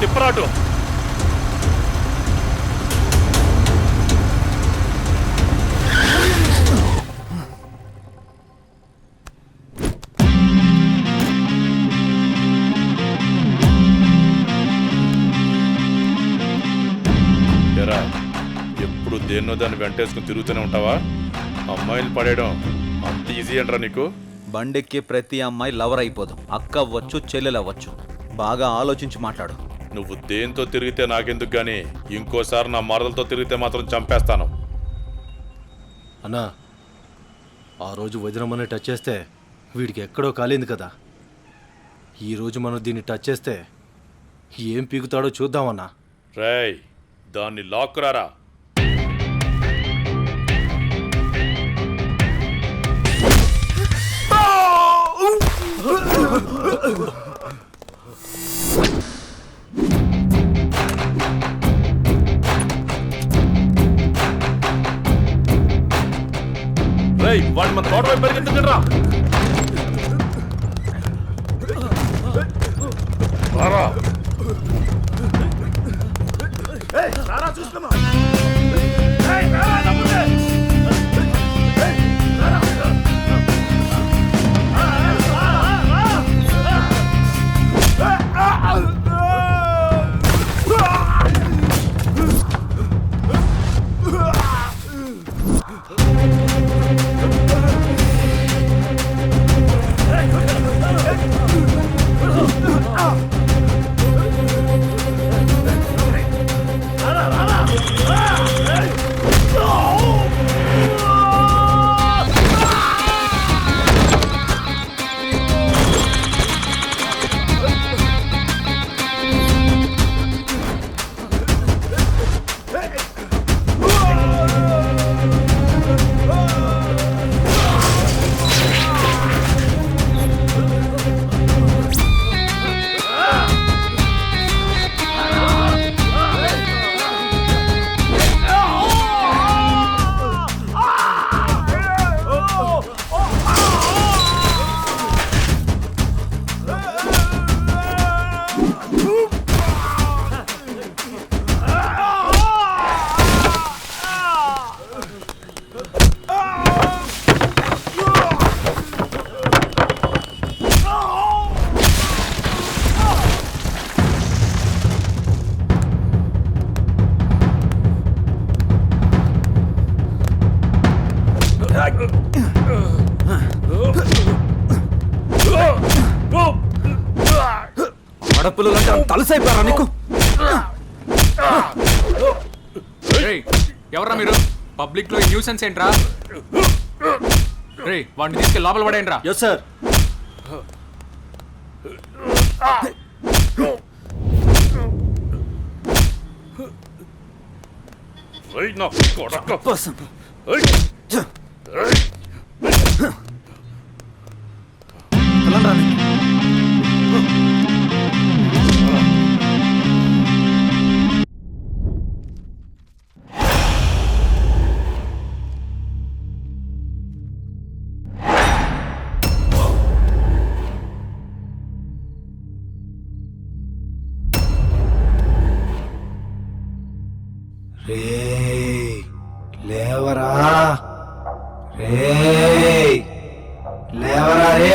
తిప్పరాటు. ఎప్పుడు దేన్నో దాన్ని వెంటేసుకుని తిరుగుతూనే ఉంటావా? అమ్మాయిలు పడేయడం అంత ఈజీ అంటారా నీకు? బండెక్కి ప్రతి అమ్మాయి లవర్ అయిపోదు. అక్క అవ్వచ్చు, చెల్లెలు అవ్వచ్చు. బాగా ఆలోచించి మాట్లాడు. నువ్వు దేంతో తిరిగితే నాకెందుకు గానీ ఇంకోసారి నా మరదలతో తిరిగితే మాత్రం చంపేస్తాను. అన్నా, ఆ రోజు వదినమ్మని టచ్ చేస్తే వీడికి ఎక్కడో కాలింది కదా. ఈరోజు మనం దీన్ని టచ్ చేస్తే ఏం పీకుతాడో చూద్దామన్నా. రేయ్, దాన్ని లాక్కురారా. రేయ్, వాడు మన తోట వైపు పరిగెత్తుకుంటురా. రారా. చూస్తున్నా. ఆడపిల్లలంటే తలసైపోయారా నీకు? ఎవరా మీరు? పబ్లిక్ లో న్యూసెన్స్ ఏంట్రా? రే, వాడిని తీసుకెళ్ళి లోపల పడేయండిరా. Yes sir. లేవరా రే, లేవరా రే.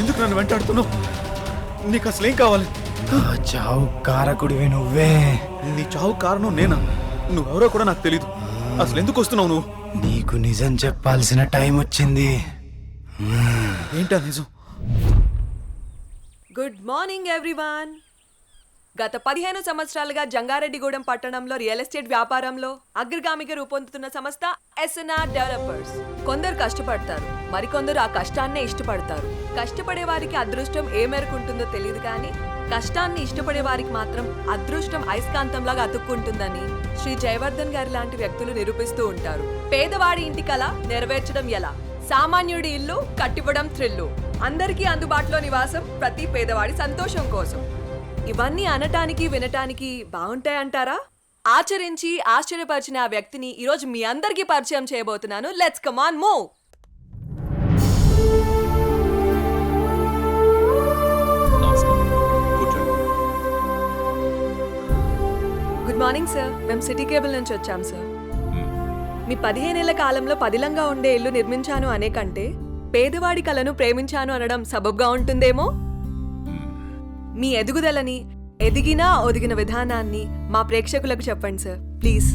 ఎందుకు నన్ను వెంటాడుతున్నావు? నీకు అసలేం కావాలి? చావు కారకుడివి నువ్వే. నీ చావు కారణం నేనా? నువ్వెవరో కూడా నాకు తెలీదు. అసలు ఎందుకు వస్తున్నావు నువ్వు? నీకు నిజం చెప్పాల్సిన టైం వచ్చింది. ఏంటా నిజం? Good morning everyone. గత 15 సంవత్సరాలుగా జంగారెడ్డిగూడెం పట్టణంలో రియల్ ఎస్టేట్ వ్యాపారంలో అగ్రగామిగా రూపొందుతున్న సంస్థ ఎస్ఎన్ఆర్ డెవలపర్స్. కొందరు కష్టపడతారు, మరికొందరు ఆ కష్టాన్నే ఇష్టపడతారు. కష్టపడే వారికి అదృష్టం ఏ మేరకు ఉంటుందో తెలియదు, కానీ కష్టాన్ని ఇష్టపడే వారికి మాత్రం అదృష్టం అయస్కాంతంలాగా అతుక్కుంటుందని శ్రీ జయవర్ధన్ గారి లాంటి వ్యక్తులు నిరూపిస్తూ ఉంటారు. పేదవాడి ఇంటి కల నెరవేర్చడం ఎలా, సామాన్యుడి ఇల్లు కట్టివ్వడం థ్రిల్లు, అందరికీ అందుబాటులో నివాసం ప్రతి పేదవాడి సంతోషం కోసం. ఇవన్నీ అనటానికి వినటానికి బాగుంటాయంటారా? ఆచరించి ఆశ్చర్యపరిచిన ఆ వ్యక్తిని ఈరోజు మీ అందరికీ పరిచయం చేయబోతున్నాను. Let's come on move. Good morning sir. మేము సిటీ కేబుల్ నుంచి వచ్చాం సార్. మీ 15 ఏళ్ల కాలంలో పదిలంగా ఉండే ఇల్లు నిర్మించాను అనే కంటే పేదవాడి కలను ప్రేమించాను అనడం సబబ్గా ఉంటుందేమో. మీ ఎదుగుదలని, ఎదిగినా ఒదిగిన విధానాన్ని మా ప్రేక్షకులకు చెప్పండి సార్ ప్లీజ్.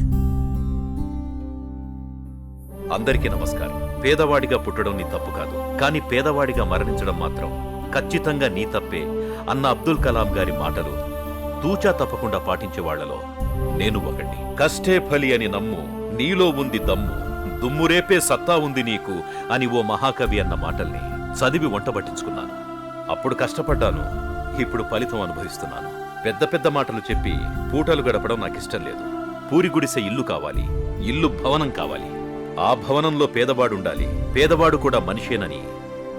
అందరికీ నమస్కారం. పేదవాడిగా పుట్టడం నీ తప్పు కాదు, కానీ పేదవాడిగా మరణించడం మాత్రం ఖచ్చితంగా నీ తప్పే అన్న అబ్దుల్ కలాం గారి మాటలు తూచా తప్పకుండా పాటించే వాళ్లలో నేను ఒకటి. కష్టే ఫలి అని నమ్ము, నీలో ఉంది దమ్ము, దుమ్మురేపే సత్తా ఉంది నీకు అని ఓ మహాకవి అన్న మాటల్ని చదివి వంటబట్టించుకున్నాను. అప్పుడు కష్టపడ్డాను, ఇప్పుడు ఫలితం అనుభవిస్తున్నాను. పెద్ద పెద్ద మాటలు చెప్పి పూటలు గడపడం నాకిష్టం లేదు. పూరి గుడిసె ఇల్లు కావాలి, ఇల్లు భవనం కావాలి. ఆ భవనంలో పేదవాడుండాలి, పేదవాడు కూడా మనిషేనని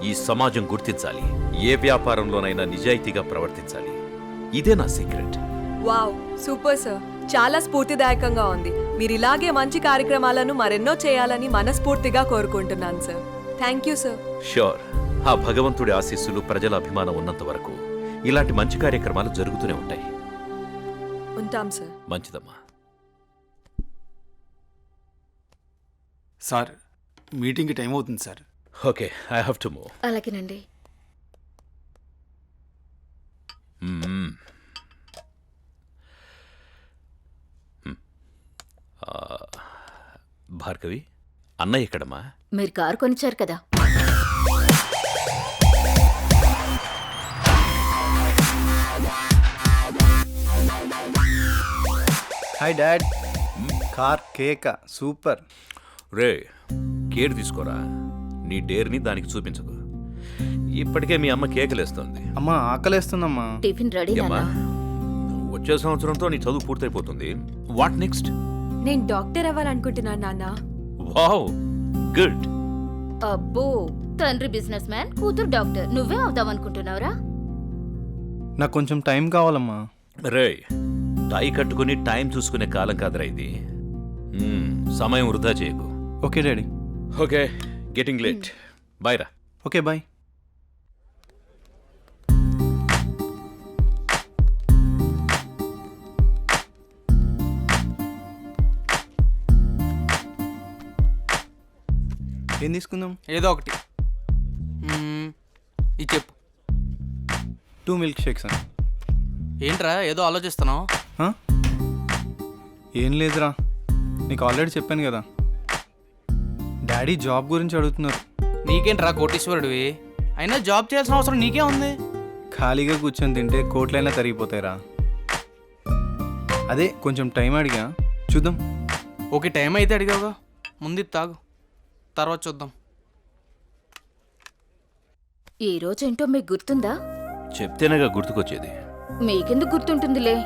ఈ సమాజం గుర్తించాలి. ఏ వ్యాపారంలోనైనా నిజాయితీగా ప్రవర్తించాలి. ఇదే నా సీక్రెట్. Wow, super sir. చాలా స్ఫూర్తిదాయకంగా ఉంది. మీరు ఇలాగే మంచి కార్యక్రమాలను మరెన్నో చేయాలని మనస్ఫూర్తిగా కోరుకుంటున్నాను sir. Thank you sir. Sure. ఆ భగవంతుడి ఆశీస్సులు, ప్రజల అభిమానం ఉన్నంత వరకు ఇలాంటి మంచి కార్యక్రమాలు జరుగుతూనే ఉంటాయి. ఉంటాం సార్. మంచిదమ్మా. సార్, మీటింగ్కి టైం అవుతుంది sir. Okay, I have to move. అలాగేనండి. భార్గవి, అన్నయ్య ఎక్కడమ్మా? మీరు కారు కొనిచ్చారు కదా. Hi dad. కార్ కేక సూపర్. రే, కేర్ తీసుకోరా. నీ డేర్ని దానికి చూపించకు. ఇప్పటికే మీ అమ్మ కేకలేస్తుంది. అమ్మా ఆకలేస్తుందమ్మా. టిఫిన్ రెడీ ఏమ్మా, వచ్చే సంవత్సరంతో నీ చదువు పూర్తయిపోతుంది. What next? నేను డాక్టర్ అవ్వాలనుకుంటున్నాను నాన్న. Wow, good. అబ్బో, తండ్రి బిజినెస్ మ్యాన్, కూతురు డాక్టర్. నువ్వే అవుతావనుకుంటున్నావురా? నాకు కొంచెం టైం కావాలమ్మా. రే, టై కట్టుకుని టైం చూసుకునే కాలం కాదురా ఇది. సమయం వృధా చేయకు. Okay daddy. Okay, getting late. Bye రా. Okay bye. ఏం తీసుకుందాం? ఏదో ఒకటి. ఇది చెప్పు. 2 మిల్క్ షేక్స్ అని. ఏంట్రా ఏదో ఆలోచిస్తున్నావు? ఏం లేదురా, నీకు ఆల్రెడీ చెప్పాను కదా. డాడీ జాబ్ గురించి అడుగుతున్నారు. నీకేంట్రా కోటీశ్వరుడివి, అయినా జాబ్ చేయాల్సిన అవసరం నీకే ఉంది. ఖాళీగా కూర్చొని తింటే కోట్లైనా తరిగిపోతాయిరా. అదే కొంచెం టైం అడిగా, చూద్దాం. ఓకే, టైం అయితే అడిగావుగా, ముందు ఇది తాగు, తర్వాత చూద్దాం. ఈ రోజేంటో మీకు గుర్తుందా? చెప్తేనేగా గుర్తుకొచ్చేది. మీకెందుకు గుర్తుంటుందిలే.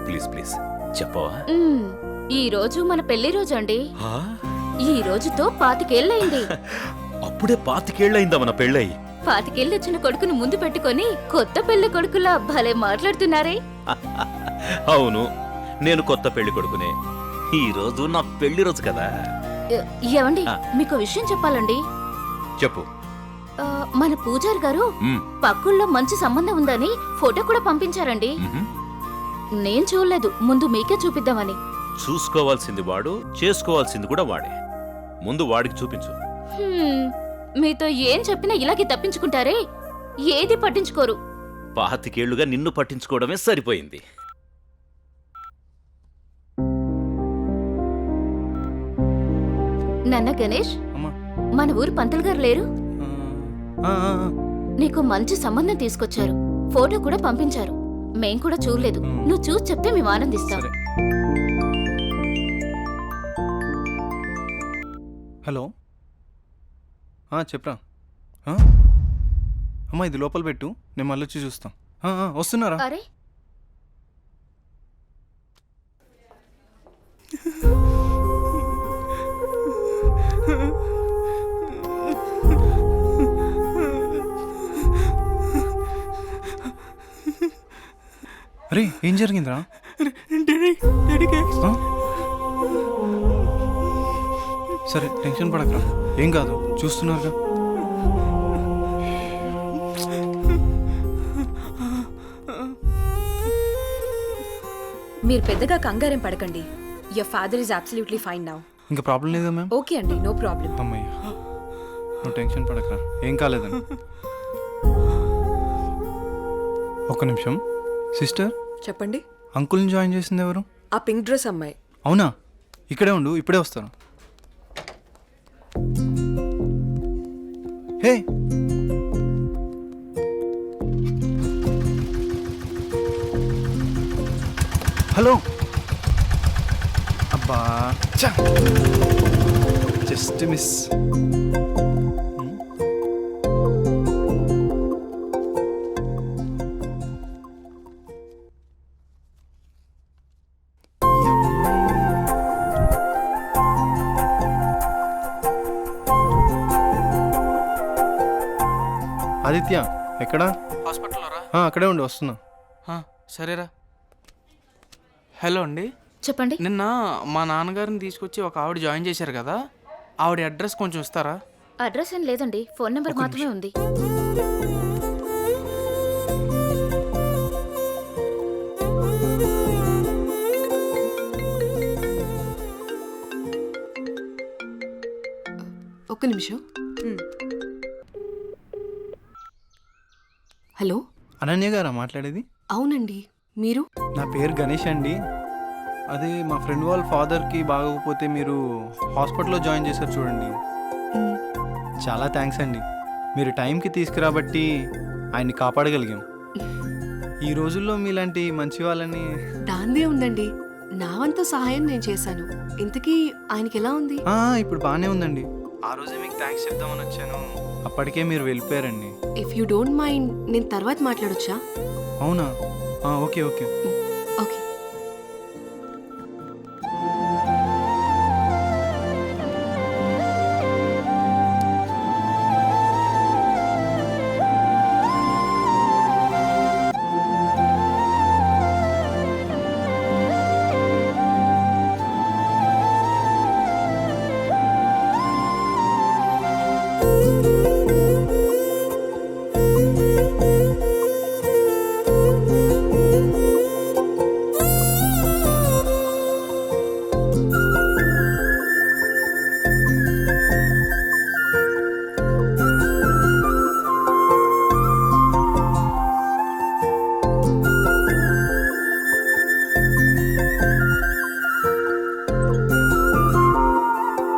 ప్లీజ్ ప్లీజ్ చెప్పవా? ఈ రోజు మన పెళ్లి రోజు అండి. ఈ రోజుతో 25 ఏళ్ళయింది. అప్పుడే 25 ఏళ్ళయిందా మన పెళ్ళయి? 25 ఏళ్ళు వచ్చిన కొడుకుని ముందు పెట్టుకొని కొత్త పెళ్లి కొడుకులా భలే మాట్లాడుతున్నారే. అవును, నేను కొత్త పెళ్లి కొడుకునే. ఈ రోజు నా పెళ్లి రోజు కదా. ఏవండి, మీకు విషయం చెప్పాలండి. చెప్పు. మన పూజారి గారు పక్కుల్లో మంచి సంబంధం ఉందని ఫోటో కూడా పంపించారండి. నేను చూడలేదు, ముందు మీకే చూపిద్దామని. చూసుకోవాల్సింది వాడు, చేసుకోవాల్సింది కూడా వాడే. ముందు వాడికి చూపించు. మీతో ఏం చెప్పినా ఇలాగే తప్పించుకుంటారే, ఏది పట్టించుకోరు. 25 ఏళ్లుగా నిన్ను పట్టించుకోవడమే సరిపోయింది. నాన్న గణేష్, అమ్మా. మన ఊరు పంతులు గారు లేరు? నీకు మంచి సంబంధం తీసుకొచ్చారు, ఫోటో కూడా పంపించారు. మేం కూడా చూడలేదు, నువ్వు చూసి చెప్తే మేము ఆనందిస్తాం. సరే. హలో, చెప్పరా. అమ్మా ఇది లోపల పెట్టు, నేను మళ్ళీ వచ్చి చూస్తాం. వస్తున్నారా? అరే అరే ఏం జరిగిందిరా? సరే టెన్షన్ పడకరా, ఏం కాదు, చూస్తున్నారుగా. మీరు పెద్దగా కంగారేం పడకండి. Your father is absolutely fine now. ఇంకా ప్రాబ్లం లేదా మ్యామ్? ఓకే అండి, నో ప్రాబ్లం. అమ్మయ్య, నువ్వు టెన్షన్ పడకరా, ఏం కాలేదని. ఒక్క నిమిషం. సిస్టర్, చెప్పండి. అంకుల్ని జాయిన్ చేసింది ఎవరు? ఆ పింక్ డ్రెస్ అమ్మాయి. అవునా? ఇక్కడే ఉండు, ఇప్పుడే వస్తాను. Hey hello. అబ్బా జస్ట్ మిస్. ఆదిత్య ఎక్కడా? హాస్పిటల్లో రా. అక్కడే ఉండి వస్తున్నా. సరేరా. హలో అండి, చెప్పండి. నిన్న మా నాన్నగారిని తీసుకొచ్చి ఒక ఆవిడ జాయిన్ చేశారు కదా, ఆవిడ అడ్రస్ కొంచెం ఇస్తారా? అడ్రస్ ఏం లేదండి, ఫోన్ నెంబర్ మాత్రమే ఉంది. ఒక్క నిమిషం. హలో, అనన్య గారా మాట్లాడేది? అవునండి, మీరు? నా పేరు గణేష్ అండి. అదే మా ఫ్రెండ్ వాళ్ళ ఫాదర్కి బాగోకపోతే మీరు హాస్పిటల్లో జాయిన్ చేశారు చూడండి. చాలా థ్యాంక్స్ అండి, మీరు టైంకి తీసుకురాబట్టి ఆయన్ని కాపాడగలిగాం. ఈ రోజుల్లో మీలాంటి మంచి వాళ్ళని. దాందే ఉందండి, నా వంతు సహాయం నేను చేశాను. ఇంతకీ ఆయనకి ఎలా ఉంది? ఇప్పుడు బాగానే ఉందండి. ఆ రోజే మీకు థ్యాంక్స్ చెప్దామని వచ్చాను, అప్పటికే మీరు వెళ్ళిపోయారండి. ఇఫ్ యూ డోంట్ మైండ్ నేను తర్వాత మాట్లాడొచ్చా? అవునా? Okay okay.